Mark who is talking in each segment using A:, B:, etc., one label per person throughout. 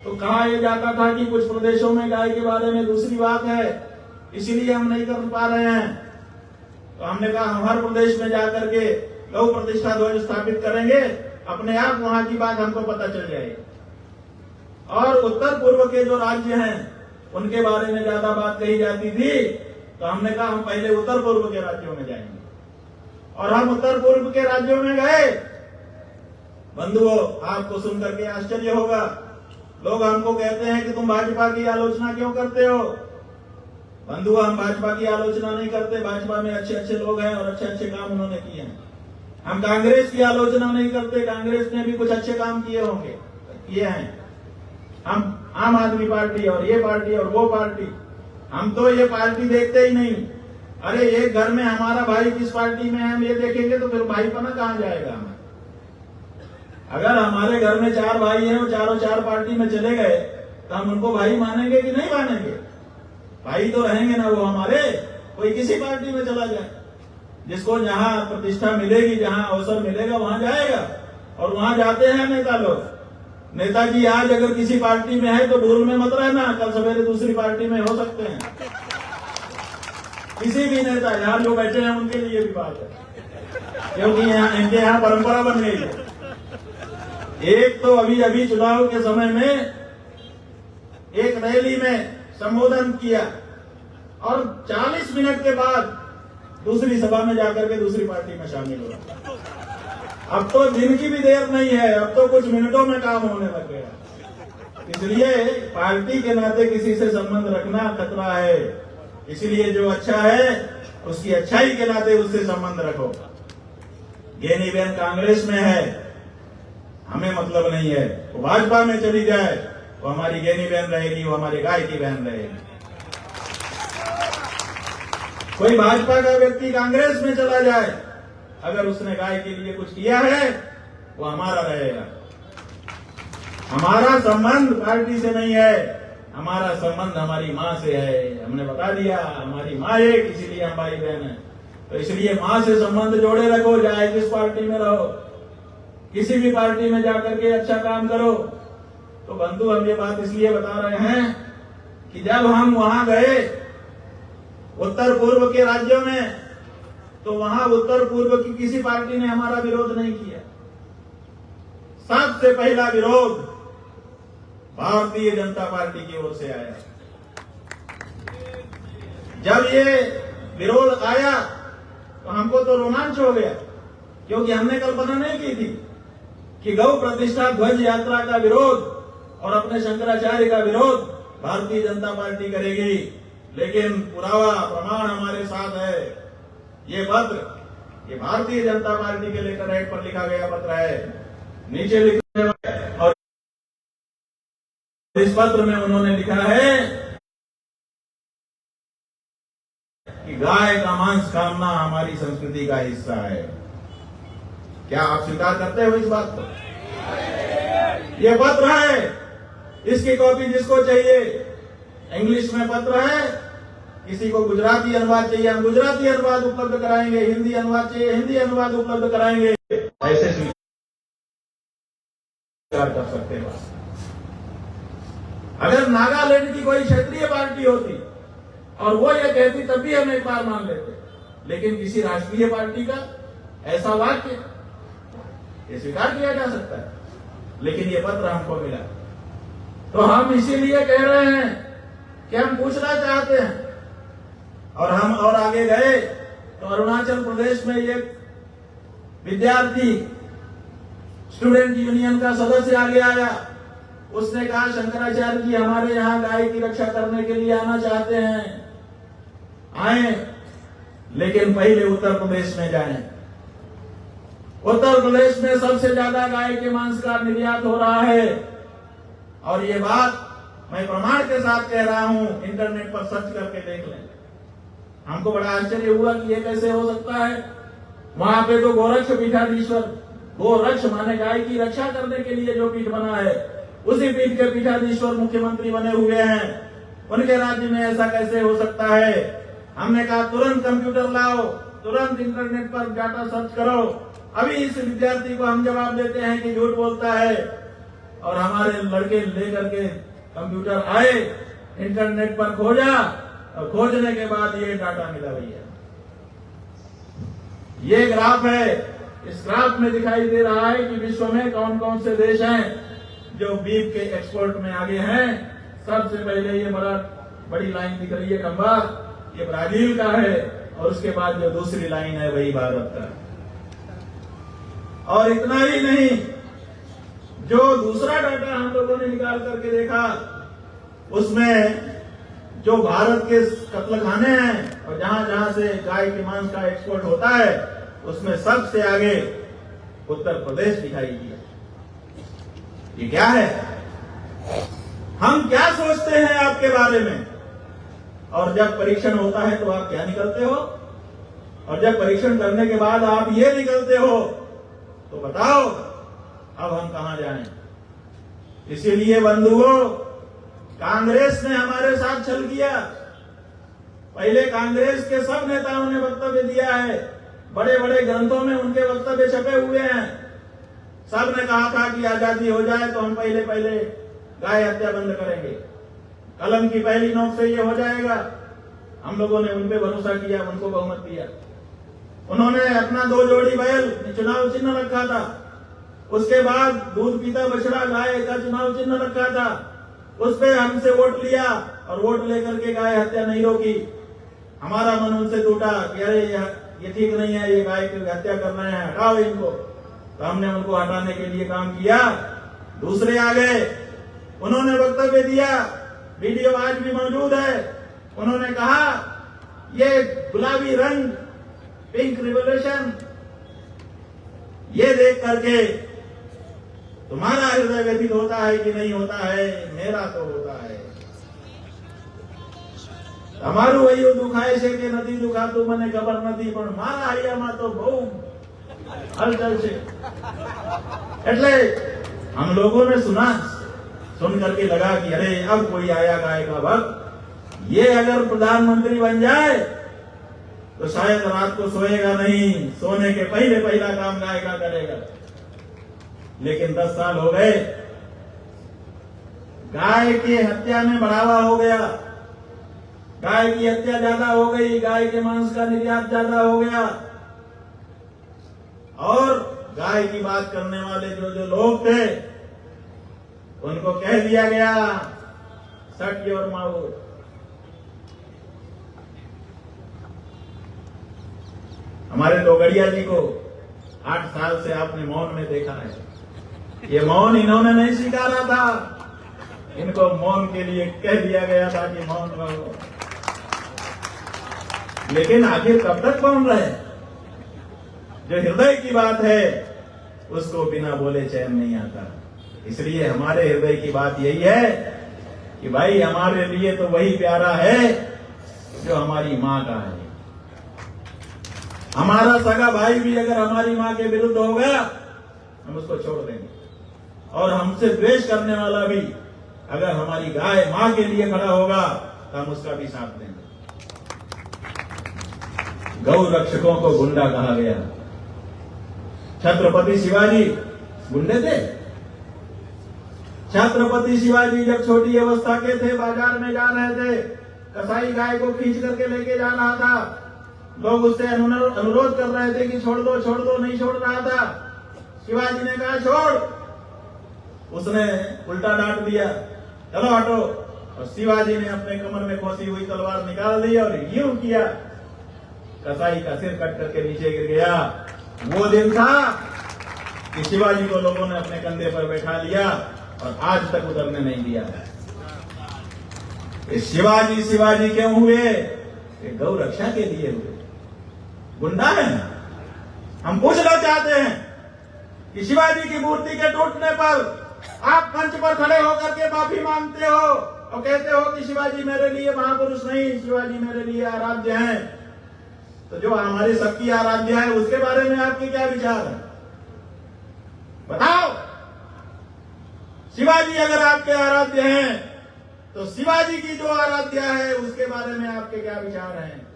A: तो कहा यह जाता था कि कुछ प्रदेशों में गाय के बारे में दूसरी बात है, इसीलिए हम नहीं कर पा रहे हैं। तो हमने कहा हम हर प्रदेश में जाकर के गौ प्रतिष्ठा ध्वज स्थापित करेंगे, अपने आप वहां की बात हमको पता चल जाएगी। और उत्तर पूर्व के जो राज्य हैं उनके बारे में ज्यादा बात कही जाती थी, तो हमने कहा हम पहले उत्तर पूर्व के राज्यों में जाएंगे। और हम उत्तर पूर्व के राज्यों में गए। बंधुओं, आपको सुनकर के आश्चर्य होगा, लोग हमको कहते हैं कि तुम भाजपा की आलोचना क्यों करते हो। बंधुओं, हम भाजपा की आलोचना नहीं करते, भाजपा में अच्छे अच्छे लोग हैं और अच्छे अच्छे काम उन्होंने किए हैं। हम कांग्रेस की आलोचना नहीं करते, कांग्रेस ने भी कुछ अच्छे काम किए होंगे, किए हैं। हम आम आदमी पार्टी और ये पार्टी और वो पार्टी, हम तो ये पार्टी देखते ही नहीं। अरे एक घर में हमारा भाई किस पार्टी में है हम ये देखेंगे तो फिर भाईपना कहां जाएगा हमें। अगर हमारे घर में 4 भाई हैं और चारों 4 पार्टी में चले गए तो हम उनको भाई मानेंगे कि नहीं मानेंगे। भाई तो रहेंगे ना वो हमारे, कोई किसी पार्टी में चला जाए, जिसको जहां प्रतिष्ठा मिलेगी, जहां अवसर मिलेगा वहां जाएगा। और वहां जाते हैं नेता लोग। नेताजी आज अगर किसी पार्टी में है तो भूल में मत रहना, कल सवेरे दूसरी पार्टी में हो सकते हैं। किसी भी नेता, यहाँ जो बैठे हैं उनके लिए भी बात है, क्योंकि यहाँ इनके यहाँ परंपरा बन गई है। एक तो अभी अभी चुनाव के समय में एक रैली में संबोधन किया और 40 मिनट के बाद दूसरी सभा में जाकर के दूसरी पार्टी में शामिल हुआ। अब तो दिन की भी देर नहीं है, अब तो कुछ मिनटों में काम होने लग गया। इसलिए पार्टी के नाते किसी से संबंध रखना खतरा है। इसलिए जो अच्छा है उसकी अच्छाई के नाते उससे संबंध रखो। गेनी बहन कांग्रेस में है, हमें मतलब नहीं है। वो भाजपा में चली जाए वो हमारी गेनी बहन रहेगी, वो हमारी गाय की बहन रहेगी। कोई भाजपा का व्यक्ति कांग्रेस में चला जाए, अगर उसने गाय के लिए कुछ किया है वो हमारा रहेगा। हमारा संबंध पार्टी से नहीं है, हमारा संबंध हमारी माँ से है। हमने बता दिया हमारी माँ एक, इसीलिए हम भाई बहन है। तो इसलिए माँ से संबंध जोड़े रखो, चाहे किस पार्टी में रहो, किसी भी पार्टी में जाकर के अच्छा काम करो। तो बंधु, हम ये बात इसलिए बता रहे हैं कि जब हम वहां गए उत्तर पूर्व के राज्यों में, तो वहां उत्तर पूर्व की किसी पार्टी ने हमारा विरोध नहीं किया। सबसे पहला विरोध भारतीय जनता पार्टी की ओर से आया। जब ये विरोध आया तो हमको तो रोमांच हो गया, क्योंकि हमने कल्पना नहीं की थी कि गौ प्रतिष्ठा ध्वज यात्रा का विरोध और अपने शंकराचार्य का विरोध भारतीय जनता पार्टी करेगी। लेकिन पुरावा प्रमाण हमारे साथ है। ये पत्र, ये भारतीय जनता पार्टी के लेटर हेड पर लिखा गया पत्र है। नीचे लिखा है और इस पत्र में उन्होंने लिखा है कि गाय का मांस खाना हमारी संस्कृति का हिस्सा है। क्या आप स्वीकार करते हो इस बात को? ये पत्र है, इसकी कॉपी जिसको चाहिए। इंग्लिश में पत्र है, किसी को गुजराती अनुवाद चाहिए हम गुजराती अनुवाद उपलब्ध कराएंगे, हिंदी अनुवाद चाहिए हिंदी अनुवाद उपलब्ध कराएंगे। ऐसे स्वीकार कर सकते हैं। अगर नागालैंड की कोई क्षेत्रीय पार्टी होती और वो ये कहती तब भी हम एक बार मान लेते, लेकिन किसी राष्ट्रीय पार्टी का ऐसा वाक्य ये स्वीकार किया जा सकता है। लेकिन ये पत्र हमको मिला, तो हम इसीलिए कह रहे हैं कि हम पूछना चाहते हैं। और हम और आगे गए तो अरुणाचल प्रदेश में एक विद्यार्थी स्टूडेंट यूनियन का सदस्य आगे आया। उसने कहा शंकराचार्य जी हमारे यहाँ गाय की रक्षा करने के लिए आना चाहते हैं, आए, लेकिन पहले उत्तर प्रदेश में जाएं। उत्तर प्रदेश में सबसे ज्यादा गाय के मांस का निर्यात हो रहा है। और ये बात मैं प्रमाण के साथ कह रहा हूं, इंटरनेट पर सर्च करके देख लें। हमको बड़ा आश्चर्य हुआ कि ये कैसे हो सकता है। वहां पे तो गोरक्ष पीठाधीश्वर, गोरक्ष माने गाय की रक्षा करने के लिए जो पीठ बना है, उसी पीठ के पीठाधीश्वर मुख्यमंत्री बने हुए हैं। उनके राज्य में ऐसा कैसे हो सकता है? हमने कहा तुरंत कंप्यूटर लाओ, तुरंत इंटरनेट पर डाटा सर्च करो। अभी इस विद्यार्थी को हम जवाब देते हैं कि झूठ बोलता है। और हमारे लड़के लेकर के कंप्यूटर आए, इंटरनेट पर खोजा और खोजने के बाद ये डाटा मिला भैया। ये ग्राफ है, इस ग्राफ में दिखाई दे रहा है कि विश्व में कौन कौन से देश हैं जो बीफ के एक्सपोर्ट में आगे हैं। सबसे पहले ये बड़ी लाइन दिख रही है खंबा, ये ब्राजील का है, और उसके बाद जो दूसरी लाइन है वही भारत का। और इतना ही नहीं, जो दूसरा डाटा हम लोगों ने निकाल करके देखा, उसमें जो भारत के कत्लखाने हैं और जहां जहां से गाय के मांस का एक्सपोर्ट होता है, उसमें सबसे आगे उत्तर प्रदेश दिखाई दिया। ये क्या है? हम क्या सोचते हैं आपके बारे में? और जब परीक्षण होता है तो आप क्या निकलते हो? और जब परीक्षण करने के बाद आप ये निकलते हो तो बताओ अब हम कहां जाएं? इसीलिए बंधुओं, कांग्रेस ने हमारे साथ छल किया। पहले कांग्रेस के सब नेताओं ने वक्तव्य दिया है, बड़े बड़े ग्रंथों में उनके वक्तव्य छपे हुए हैं। सब ने कहा था कि आजादी हो जाए तो हम पहले गाय हत्या बंद करेंगे, कलम की पहली नोक से ये हो जाएगा। हम लोगों ने उन पे भरोसा किया, उनको बहुमत दिया। उन्होंने अपना 2 जोड़ी बैल चुनाव चिन्ह रखा था, उसके बाद दूध पीता बछड़ा गाय का चुनाव चिन्ह रखा था, उस पे हमसे वोट लिया और वोट लेकर के गाय हत्या नहीं रोकी। हमारा मन उनसे टूटा कि अरे ये ठीक नहीं है, ये गाय की हत्या करना है, हटाओ इनको। तो हमने उनको हटाने के लिए काम किया। दूसरे आ गए, उन्होंने वक्तव्य दिया, वीडियो आज भी मौजूद है। उन्होंने कहा ये गुलाबी रंग, पिंक रिवोल्यूशन, ये देख करके तुम्हारा हृदय व्यथित होता है कि नहीं होता है? मेरा तो होता है। તમારું વયું દુખાય છે કે નથી દુખાતું મને ખબર નથી, પણ મારા હૈયામાં તો બહુ હલચલ છે। એટલે हम लोगों ने सुन करके लगा कि अरे अब कोई आया गाय का वक्त। ये अगर प्रधानमंत्री बन जाए तो शायद रात को सोएगा नहीं, सोने के पहला काम गाय का करेगा। लेकिन 10 साल हो गए, गाय की हत्या में बढ़ावा हो गया, गाय की हत्या ज्यादा हो गई, गाय के मांस का निर्यात ज्यादा हो गया। और गाय की बात करने वाले जो लोग थे उनको कह दिया गया शट योर माउथ। हमारे लोगड़िया जी को 8 साल से आपने मौन में देखा है। ये मौन इन्होंने नहीं स्वीकारा था, इनको मौन के लिए कह दिया गया था कि मौन रहो। लेकिन आखिर कब तक मौन रहे? जो हृदय की बात है उसको बिना बोले चैन नहीं आता। इसलिए हमारे हृदय की बात यही है कि भाई हमारे लिए तो वही प्यारा है जो हमारी माँ का है। हमारा सगा भाई भी अगर हमारी माँ के विरुद्ध होगा हम उसको छोड़ देंगे, और हमसे द्वेष करने वाला भी अगर हमारी गाय माँ के लिए खड़ा होगा तो हम उसका भी साथ देंगे। गौ रक्षकों को गुंडा कहा गया। छत्रपति शिवाजी गुंडे थे? छत्रपति शिवाजी जब छोटी अवस्था के थे, बाजार में जा रहे थे, कसाई गाय को खींच करके लेके जा रहा था, लोग उससे अनुरोध कर रहे थे कि छोड़ दो, नहीं छोड़ रहा था। शिवाजी ने कहा छोड़, उसने उल्टा डांट दिया, चलो हटो। और शिवाजी ने अपने कमर में खोसी हुई तलवार निकाल दी और यूं किया, कसाई का सिर कट करके नीचे गिर गया। वो दिन था कि शिवाजी को लोगों ने अपने कंधे पर बैठा लिया और आज तक उतरने नहीं दिया। शिवाजी क्यों हुए? गौ रक्षा के लिए हुए। गुंडा है ना? हम पूछना चाहते हैं कि शिवाजी की मूर्ति के टूटने पर आप मंच पर खड़े होकर के माफी मांगते हो और कहते हो कि शिवाजी मेरे लिए महापुरुष नहीं, शिवाजी मेरे लिए आराध्य हैं। तो जो हमारे सबकी आराध्य है उसके बारे में आपके क्या विचार है? बताओ। शिवाजी अगर आपके आराध्य हैं तो शिवाजी की जो आराध्या है उसके बारे में आपके क्या विचार हैं?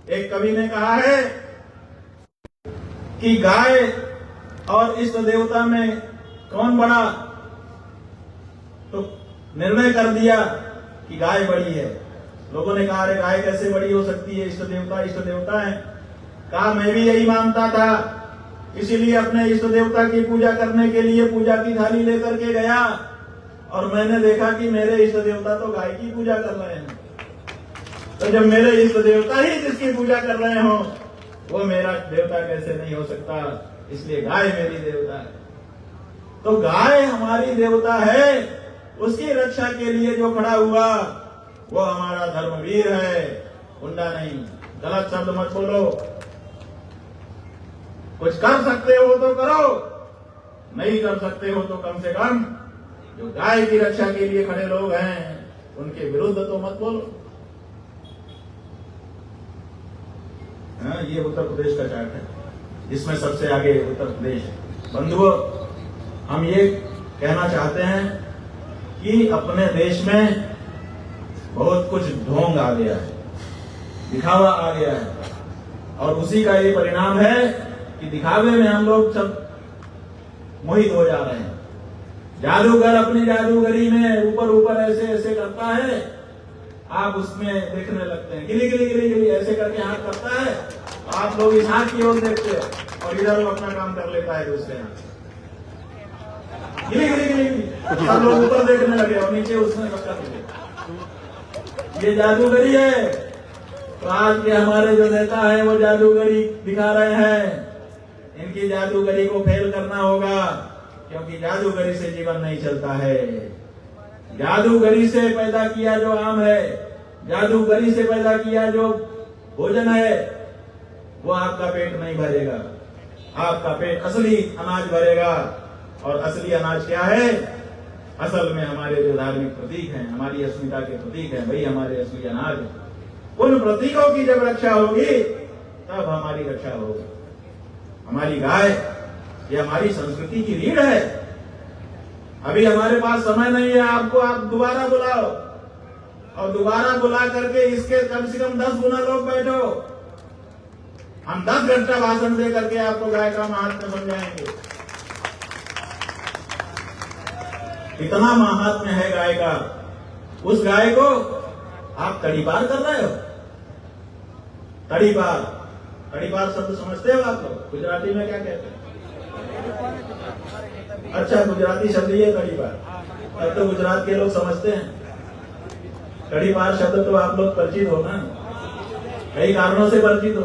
A: एक कवि ने कहा है कि गाय और इष्ट देवता में कौन बड़ा? तो निर्णय कर दिया कि गाय बड़ी है। लोगों ने कहा, अरे गाय कैसे बड़ी हो सकती है, इष्ट देवता है। कहा, मैं भी यही मानता था, इसीलिए अपने इष्ट देवता की पूजा करने के लिए पूजा की थाली लेकर के गया और मैंने देखा कि मेरे इष्ट देवता तो गाय की पूजा कर रहे हैं। तो जब मेरे इष्ट देवता ही जिसकी पूजा कर रहे हो, वो मेरा देवता कैसे नहीं हो सकता? इसलिए गाय मेरी देवता है। तो गाय हमारी देवता है, उसकी रक्षा के लिए जो खड़ा हुआ वो हमारा धर्मवीर है, गुंडा नहीं। गलत शब्द मत बोलो। कुछ कर सकते हो तो करो, नहीं कर सकते हो तो कम से कम जो गाय की रक्षा के लिए खड़े लोग हैं उनके विरुद्ध तो मत बोलो। ये उत्तर प्रदेश का चार्ट है, इसमें सबसे आगे उत्तर प्रदेश है। बंधुओं, हम ये कहना चाहते हैं कि अपने देश में बहुत कुछ ढोंग आ गया है, दिखावा आ गया है, और उसी का ये परिणाम है कि दिखावे में हम लोग सब मोहित हो जा रहे हैं। जादूगर अपनी जादूगरी में ऊपर ऊपर ऐसे ऐसे करता है, आप उसमें देखने लगते हैं, गिली गिली गिली गिली ऐसे करके हाथ करता है, आप लोग इस हाथ की ओर देखते हैं और इधर वो अपना काम कर लेता है दूसरे हाथ। गिली गिली गिली गिली सब लोग ऊपर देखने लगे और नीचे उसने कर दिया। ये जादूगरी है। तो आज के हमारे जो नेता है वो जादूगरी दिखा रहे हैं। इनकी जादूगरी को फेल करना होगा, क्योंकि जादूगरी से जीवन नहीं चलता है। जादूगरी से पैदा किया जो आम है, जादूगरी से पैदा किया जो भोजन है, वो आपका पेट नहीं भरेगा। आपका पेट असली अनाज भरेगा। और असली अनाज क्या है? असल में हमारे जो धार्मिक प्रतीक हैं, हमारी अस्मिता के प्रतीक हैं, वही हमारे असली अनाज है। उन प्रतीकों की जब रक्षा होगी तब हमारी रक्षा होगी। हमारी गाय ये हमारी संस्कृति की रीढ़ है। अभी हमारे पास समय नहीं है, आपको आप दोबारा बुलाओ और दोबारा बुला करके इसके कम से कम 10 गुना लोग बैठो। हम 10 घंटा भाषण दे करके आपको गाय का महात्म्य समझाएंगे। इतना महात्म्य है गाय का। उस गाय को आप तड़ीपार कर रहे हो। तड़ीपार, तड़ीपार शब्द समझते हो आप लोग? गुजराती में क्या कहते हैं? अच्छा, गुजराती शब्द ये तड़ीपार। अब तो गुजरात के लोग समझते हैं। तड़ीपार शब्द तो आप लोग परिचित हो ना, कई कारणों से परिचित हो।